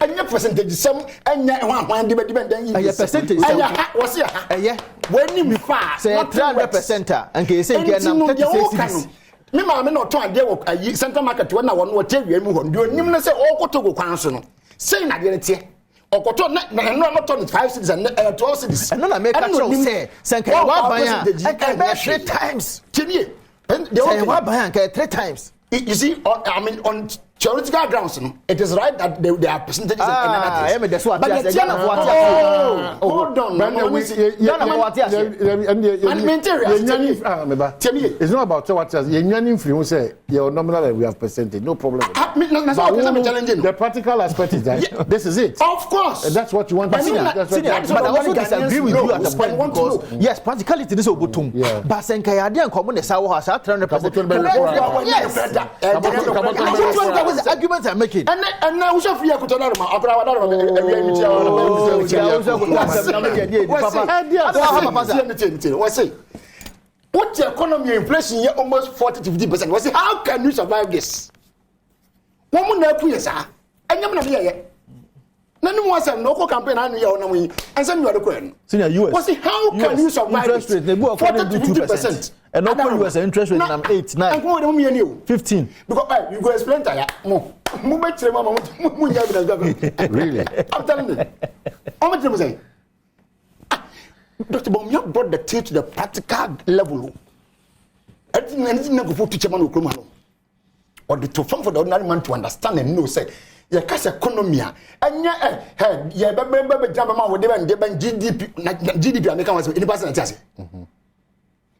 Anya percentage some anya one depend anya percentage anya was here. When you far say 300% and can say get nam 36 me ma me no to ade wo central market when na won wo tewia mu ho ndio nim na say o kotogo kwan so no say na de tie okoto na no turn 5 cities and 12 cities and no make actual say sanka wa ban 3 times tinie say wa ban 3 times you see I mean on theoretical grounds no it is right that they are percentages and I mean that's what hold on it's not about what you free say your nominal we have percentage no problem the practical aspect is that this is it of course that's what you want to see but I also disagree with you at the point because yes practicality this obutum but senka ya de nkomo ne sa wo ha 300% yes was the argument I'm making. And now we shall free a cotonarma. What the economy inflation here almost 40 to 50%. Was how can you survive this? One more now, please, sir. And you're not here. None was a local campaign and you know and some you are the queen. Senior US. Was how can you survive interest rate? They go 40 to 2%. And no US interest rate I'm 8, 9, 15. Because you go explain to you. Really? I'm telling you. How much you say? Dr. Bomia brought the tea to the practical level. Anything go for teacher man or the to form for the ordinary man to understand and know say your cash economy and yeah be drama with them GDP American was any person tell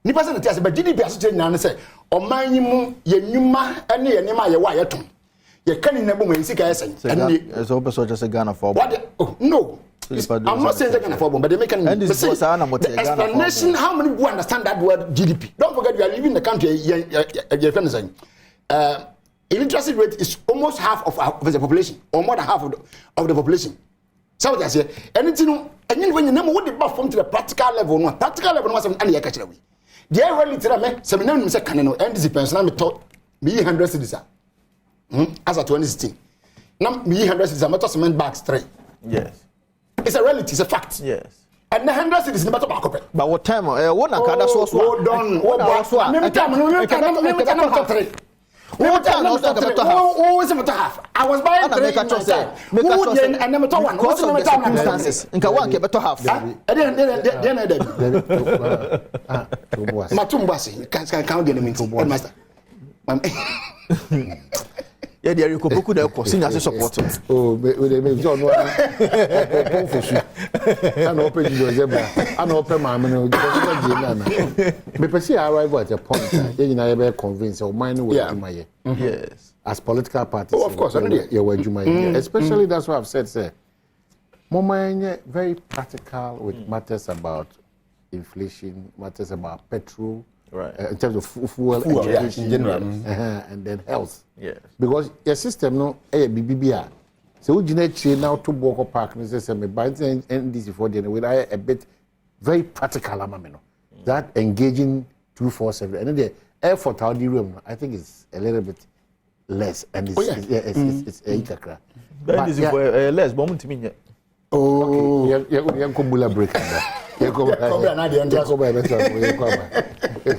ni person tell but GDP as change na say o man mu ye nwuma ene ye nema ye wa ye ton ye kan na bom ensika esen and so person just Ghana for what no I'm not saying Ghana for but they make an explanation how many people understand that word GDP. Don't forget we are living in the country illiteracy rate is almost half of the population or more than half of the population. So what I say anything and when you know what the from to the practical level no was any ya catch away. The reality me seminar say can no NDC pension me to me 100 cedis as at 2016. Now me 100 cedis me to cement bags 3. Yes. It's a reality, it's a fact. Yes. And the 100 cedis is not back up. But what time what na kada so so hold on what I was buying 3 and number 1 because of the circumstances nka one ke beto half Matumbasi can count the elements master Yeah, there you go there senior support. Oh, we may John one for sure. And open you and open my man. Me perceive arrive at a point you know convinced or mind with my Yes. as political parties. Oh, of course, especially that's what I've said, sir. Mama very practical with matters about inflation, matters about petrol, Right. In terms of fuel education, in general. And then health. Yes. Because your system no BBBA. So we now to walk park and say me buy NDC for the with a bit very practical amamino. That engaging 247 and then the effort out the room I think is a little bit less and it's a kakra. But this is for less moment to me. Oh, you're going break.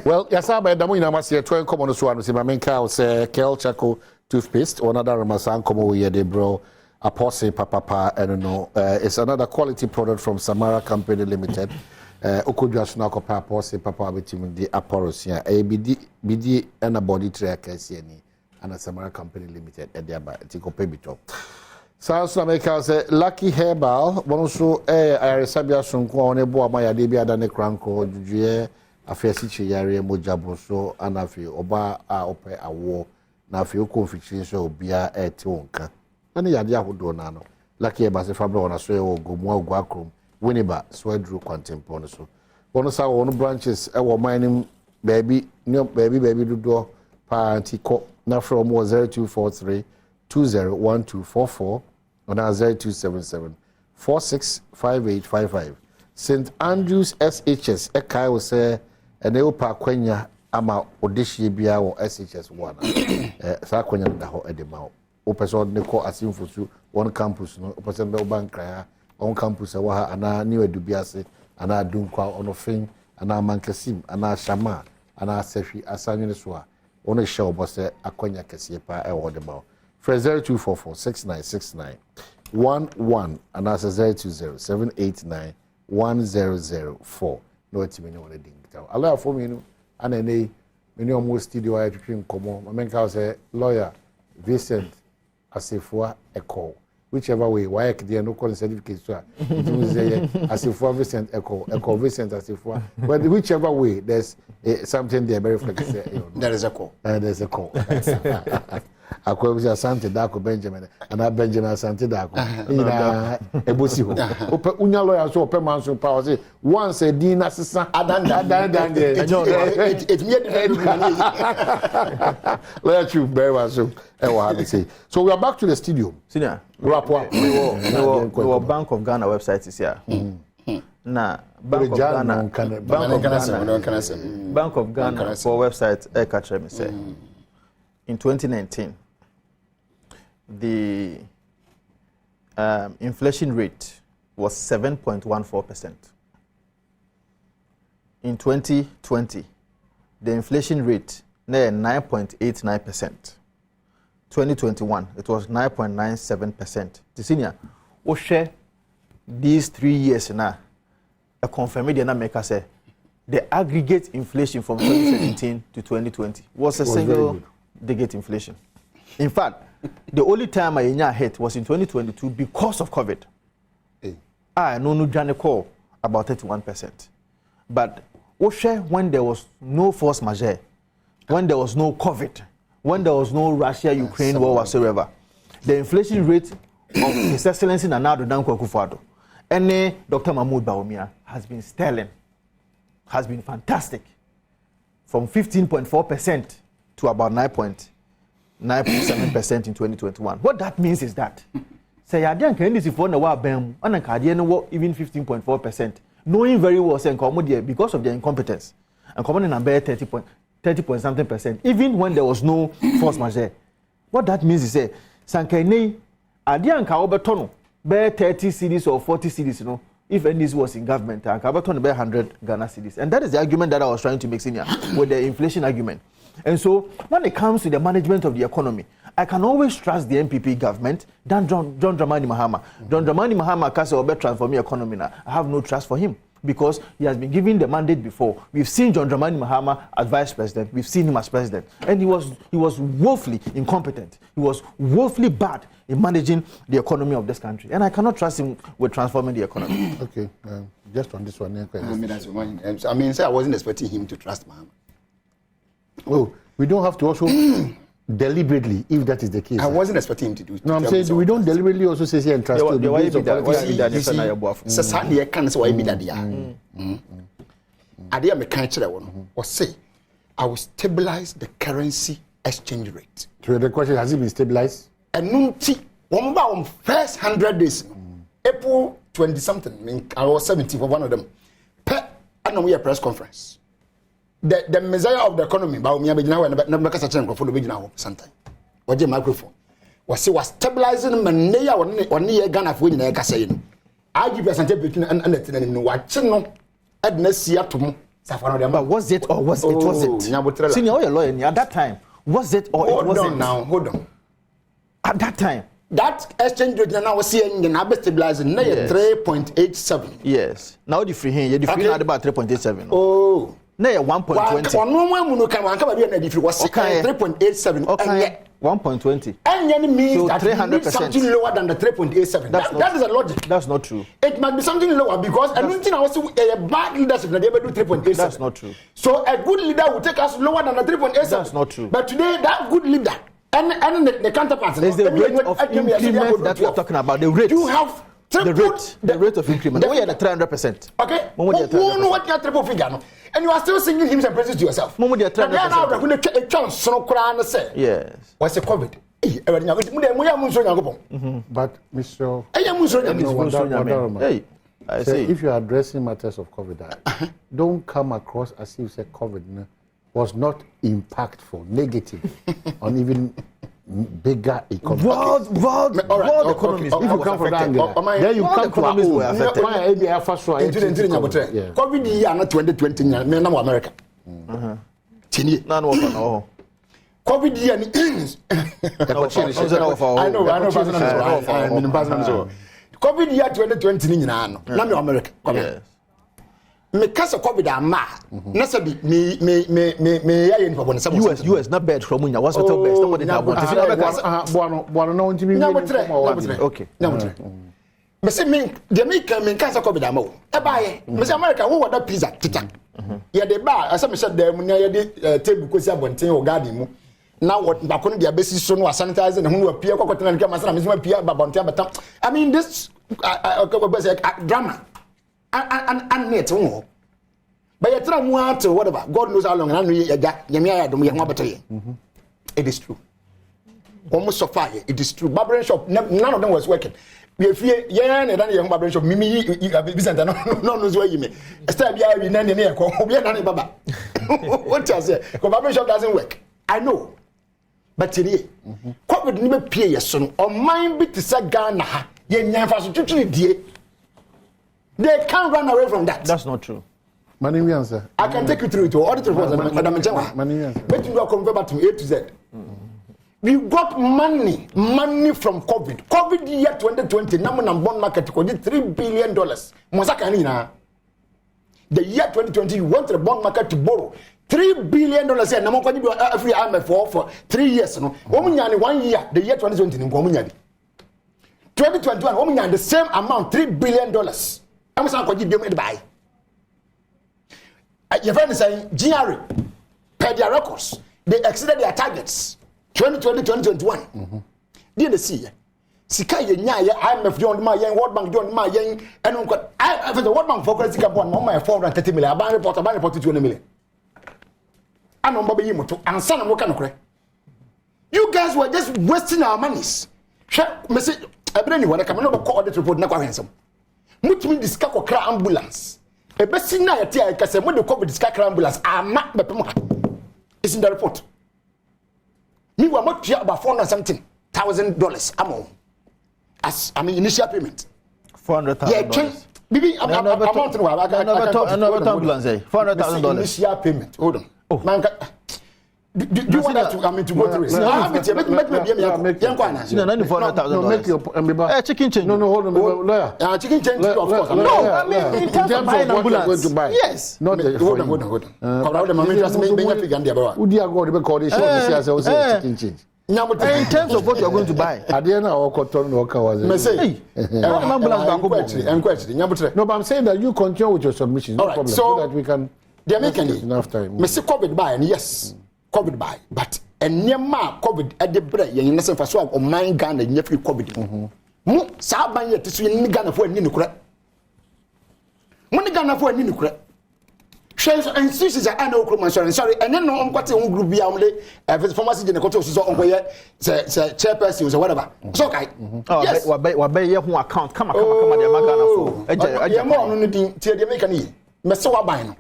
Well, yes, I bet you must see a 12 common swan. See, my main cow say Kel Chaco toothpaste, or another Ramasan Como de bro, Apostle Papa, I don't know. It's another quality product from Samara Company Limited. Okudra Snako Apostle Papa between the Aporosia, BD and a body track, and a Samara Company Limited, and thereby Tico Pebito. South America say Lucky Herbal, one also a Sabia Sunko on a boa my adebia than a cranko, Juye, a Fesichi Yari, Mojaboso, and a few Oba Ope a war, na few conflicts so beer a tonka. And the idea would do nano. Lucky Herbal, a Fabro on a swell, Gumwa Guacrum, Winniba, Swedru Contemponoso. One of our own branches, our mining baby, no baby do Parantico, now from 0243. 201244 or now 0277 465855. St. Andrews SHS Ekai will say a neopa Quenya ama Odishi Bia or SHS 1. Saquenya the ho edema. Opeson Nico Asimfusu, one campus, no Opeson Belbankaya, on campus, Awaha, and our new Dubiase, and our Dunkwa on a thing, and our Mankasim, and our Shama, and our Sefi Asaniswa. On a show was a Aquenya Casiepa, I order about. 0244 6969 11 and that's 020 789 1004. No, it's me no one ding. Allow for me, and then they almost studio I to come on. My man say lawyer Vincent Asifua Echo. Whichever way, why there no calling certificate so Asifua Vincent Echo Vincent Asifua. But whichever way, there's something there very flexible. There is a call. There's a call. Akwabisa Asante Dako Benjamin and I Benjamin Asante Dako. Ebusi ho. Ope unya lawyer so ope man so power say once a din asesa adan it let you very well so e wa have say. So we are back to the studio. Senior. Rapport. We were Bank of Ghana website is here. Na Bank of Ghana. Bank of Ghana for website e catch me say. In 2019, the inflation rate was 7.14%. In 2020, the inflation rate near 9.89%. 2021, it was 9.97%. The senior, we share these 3 years now. A confirmation na make us say the aggregate inflation from 2017 to 2020 was a single digit inflation. In fact, the only time I hit was in 2022 because of COVID. I know call about 31%. But when there was no force majeure, when there was no COVID, when there was no Russia-Ukraine war whatsoever, the inflation rate of His Excellency Nana Addo Dankwa Akufo-Addo and Dr. Mahmoud Bawumia has been sterling, has been fantastic, from 15.4% to about 9.97% in 2021. What that means is that say I didn't can this for no bam and even 15.4%, knowing very well saying because of their incompetence and common in 30 point something percent, even when there was no force majeure. What that means is say Sankane Adian Kaobetono bear 30 cedis or 40 cedis, you know, if NDC was in government, and Kabaton bear 100 Ghana cedis. And that is the argument that I was trying to make senior with the inflation argument. And so, when it comes to the management of the economy, I can always trust the MPP government than John Dramani Mahama. John Dramani Mahama can say, "Oh, better transform the economy now." I have no trust for him because he has been given the mandate before. We've seen John Dramani Mahama as vice president. We've seen him as president, and he was woefully incompetent. He was woefully bad in managing the economy of this country, and I cannot trust him with transforming the economy. Okay, just on this one. I mean, I wasn't expecting him to trust Mahama. Oh, we don't have to also deliberately, if that is the case. I wasn't expecting him to do it. No, I'm saying we don't deliberately also say and trust him. Why be that? Idea me can't tell one or say I will stabilize the currency exchange rate. So the question, has it been stabilized? And nunti one about first 100 days, April 20 something, I was 70 for one of them. And we a press conference. The messiah of the economy, but we have been now and never catch a microphone now sometime. What your microphone was stabilizing Manea or near Ghana for in a saying. I give us a between and watching at Nessia to but was it or was it wasn't? Senior lawyer at that time, was it or it wasn't? Now hold on. At that time. That exchange rate now was seeing in Abbas stabilizing 3.87. Yes. Now the free here, the free had about 3.87. Oh. No, 1.20. No one can come and if it was 3.87. Okay. 1.20. And then means so that 300%. Something lower than the 3.87. That is a logic. That's not true. It might be something lower because I don't think I was a bad leadership that they ever do 3.87. That's not true. So a good leader will take us lower than the 3.87. That's not true. But today, that good leader and the counterpart is the rate of increment that we're talking about. The rate. You have the rate of increment. We are at 300%. Okay. Who know what your triple figure no? And you are still singing hymns and praises to yourself. Momo dia 300%. A chance so cry say. Yes. What's the COVID? But Mr. Hey, I say if you are addressing matters of COVID, don't come across as if say COVID was not impactful, negative on even bigger economies. World economies. If you come from that angle, then you come to our own. COVID year not 2020, me na America. COVID year I know. COVID year 2020 ni nyina no. Na me America. Yes. Me kasa COVID ama. Na say me ya yen for bon say US not bad from munya hospital best. Nobody na bon. Bono no ntimi me. Okay. Me say me kasa COVID ama o. E ba ye. Me say America wo wada pizza tita. Ya de ba asa me say dem na ya de table kosi abonten o garden mu. Now what bakon dia besi so no sanitizer na hu apia kokotena nke masana me apia babonte abatam. I mean this drama and net wo. But you try mu out whatever. God knows how long and ya nyame ayadom ye ho abatoye. It is true. Almost so far it is true. Barbering shop none of them was working. We fear yeah na dan ye ho barbering shop mimi Vicente no where you me. Start bia we na ne ko obi na ne baba. What you say? Because barbering shop doesn't work. I know. But today, COVID ni be pie yeso no mind bit to say Ghana ha ye nyanfa so twetwe die. They can't run away from that. That's not true. Money answer. I can take you through it. Audit reports, Madam Mpensenpensemu. Money answer. But you go convert back to A to Z. We got money from COVID. COVID year 2020, number bond market cost $3 billion. Mosaka ni na. The year 2020, you want the bond market to borrow $3 billion. Say, na mo kwa jibi every IMF for 3 years. No, omunyani 1 year. The year 2020, ni omunyani. 2021, omunyani the same amount, $3 billion. I'm saying kwa jibi me buy. Your friend is saying, GRA, per their records, they exceeded their targets. 2020, 2021. Did they see? Sika ye nya ye IMF John ma yen World Bank John ma yen enu ko I for the World Bank for credit card bond my 430 million ban report 20 million. Ano mba be yimoto ansa na mo ka nokre. You guys were just wasting our monies. Hwe message ebre ni wona ka me no be call audit report na kwa hwensem. Mutumi disika ko kra ambulance. Ebesi na yete ay kase mo de COVID disika kra ambulance ama be pem ha. It's in the report. Me wa mo tia about $400 something $1,000 amount. As I mean initial payment. $400,000. Yeah, Bibi amount no I never ambulance $400,000. Initial payment. Hold on. Oh. Man, Do you want that to to go through it? Make your chicken change. No, hold on, lawyer. Chicken change, of course. No, I mean in terms of buying ambulance. Yes. Not the hold on. chicken change. In terms of what you are going to buy. At the end of no, but I'm saying that you continue with your submissions. No problem. So that we can. They're making enough time. Mr. COVID buy, and yes, COVID buy, but and near COVID at the break, you know, for so of my gun and free COVID. Saban yet to swing Ghana for a ninukra. Money Ghana for a ninukra. Shares and sisters are no commercial, sorry, and then no what group be only if pharmacy in the control so on where chairperson or whatever. So, okay. Yes, what by your account come the Magana for. I am more on anything till they make an e. Meso buying.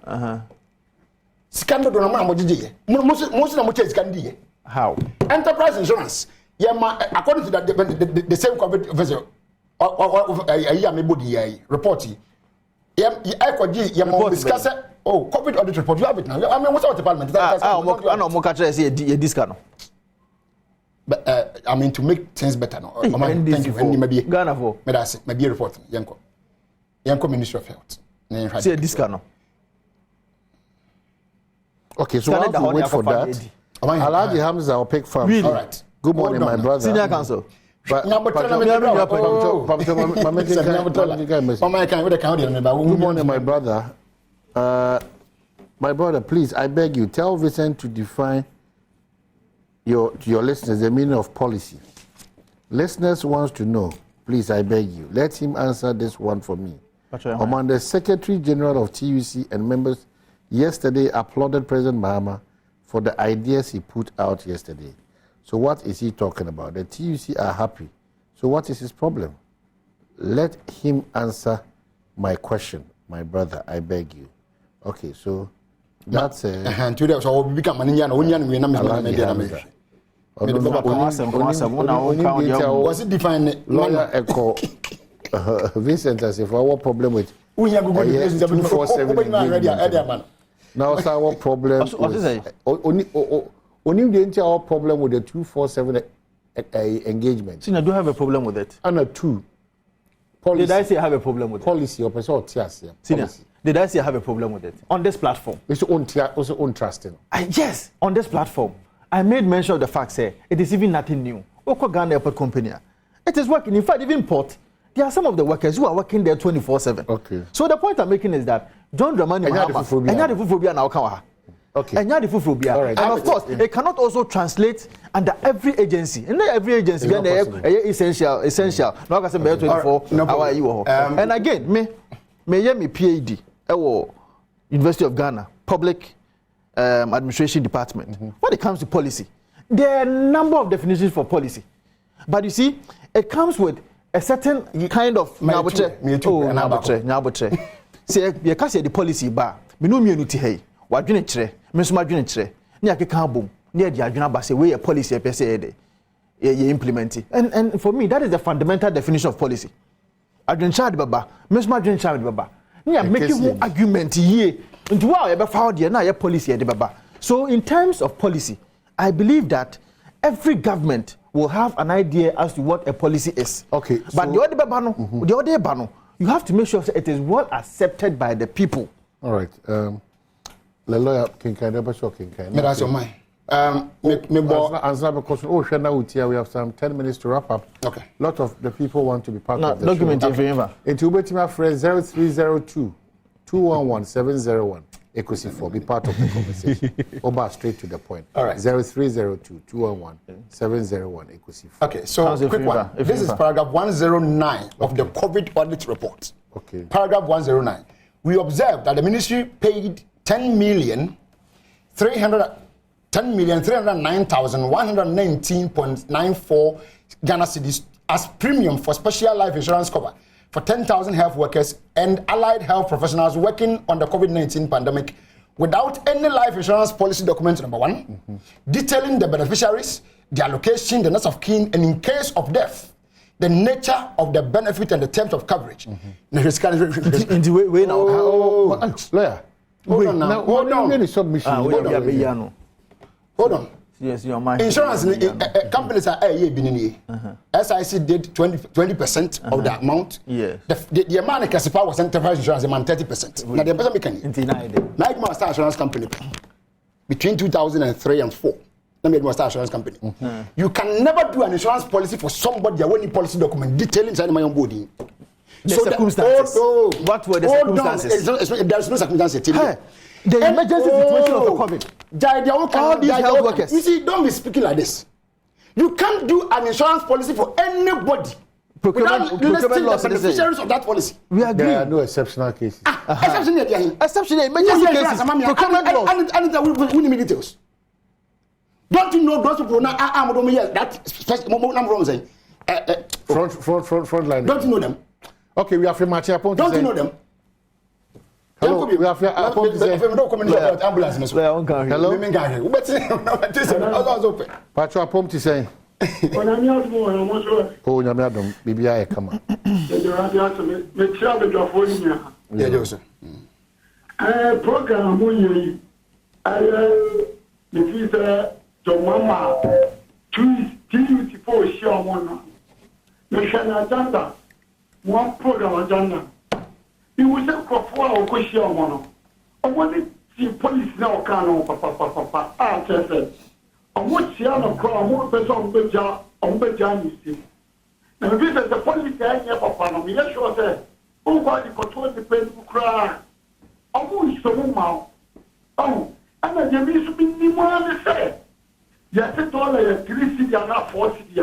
Scandal do na mojije. Most na moches can do. How? Enterprise insurance. According to that the same COVID vessel report. Discuss COVID audit report. You have it now. I mean, what's the parliament? But I mean to make things better now. Thank you. Maybe Ghana for. Maybe a report. Yanko Ministry of Health. See this cano. Okay, so while we wait for that, Alhaji Hamza will pick farm. Really? All right. Good morning, my brother. Senior counsel. Good morning, my brother. My brother, please, I beg you, tell Vincent to define to your listeners the meaning of policy. Listeners wants to know. Please, I beg you, let him answer this one for me. The Secretary General of TUC and members yesterday applauded President Mahama for the ideas he put out yesterday. So what is he talking about? The TUC are happy. So what is his problem? Let him answer my question, my brother, I beg you. Okay, so that's today so become was it defined lawyer echo Vincent as if our problem with 247 now our problem only the our problem with the 247 engagement. See, I do have a problem with it. And a two. Policy. Did I say I have a problem with policy or policy? Did I say I have a problem with it on this platform? It's also untrusting. Yes, on this platform, I made mention of the fact say it is even nothing new. Oko Ghana Airport Company, it is working. In fact, even port, there are some of the workers who are working there 24/7. Okay. So the point I'm making is that John Dramani Mahama, okay. And of course, it cannot also translate under every agency. And every agency, essential. Now I can say 24 hour. And again, me PhD, University of Ghana, Public Administration Department. When it comes to policy, there are a number of definitions for policy. But you see, it comes with a certain kind of say you can say the policy bar. Me no immunity hey. Wadwene kire. Me so madwene kire. Ne akeka abom. Ne de adwene ba say we a policy per se dey. You implement it. And for me that is the fundamental definition of policy. Adwene child baba. Me so madwene child baba. Ne make you argument here. Nti wa e be fa de na ye policy e de baba. So in terms of policy, I believe that every government will have an idea as to what a policy is. Okay. But the other bano, you have to make sure that it is well accepted by the people. All right. The lawyer can answer the question. Oh, we have some 10 minutes to wrap up. Okay. A lot of the people want to be part of the document show. It will be my friend 0302 211 701. Ecosi4, be part of the conversation. Oba straight to the point. All right. 0302 211 701 Ecosi4. Okay, so quick one. This is paragraph 109 of the COVID audit report. Okay. Paragraph 109. We observed that the ministry paid 10,309,119.94 Ghana cedis as premium for special life insurance cover for 10,000 health workers and allied health professionals working on the COVID-19 pandemic without any life insurance policy document, number one, detailing the beneficiaries, their location, the next of kin, and in case of death, the nature of the benefit and the terms of coverage. In the way now. Lawyer. Hold on now. Submission. Hold on. Yes, your mind. Insurance companies are SIC did 20% of the amount. Yes. The amount of was enterprise insurance, the man 30%. Now the person making like my star insurance company between 2003 and 4. Let me start insurance company. You can never do an insurance policy for somebody that only policy document detailing inside my own body. So circumstances. What were the circumstances? There's no circumstances. Hey, the emergency situation of the COVID. All these health workers. You see, don't be speaking like this. You can't do an insurance policy for anybody without listing the beneficiaries of that policy. We agree. There are no exceptional cases. Exceptional emergency cases. Procurement laws. And we need details. Don't you know those people now? That number one saying. Front line. Don't you know them? Okay, we have a match upon. Don't you know them? Hello, we have a ambulance. Hello. Pacho apom ti say. Oh, nyame adom bibia e kama. Yeah, Joseph. Program we the visa to mama to for sure one. Mission agenda. One program agenda. It was a crop question one. I wanted the police now can papa. I said, I want to have a crowd more person on Bejan. Now, this is the police here, papa. We are sure that oh, God, the control the pen to cry. I want some more. Oh, and I just be minimal say. Yes, it's all a 3 city and not 4 city.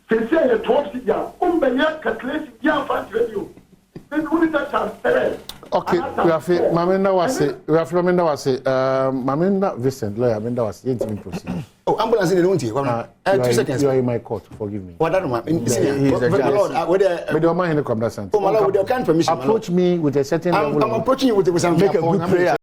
They say a 12 city. Calculate radio. Okay, we have Mamenda was Mamenda was Mamenda Vincent lawyer Mamenda was proceed. Oh, ambulance in the room. 2 seconds. You are in my court. Forgive me. What that man? He's a judge. With your mind in the conversation. Oh, my Lord, with your kind permission. Approach me with a certain level. I'm approaching you with some make a good prayer.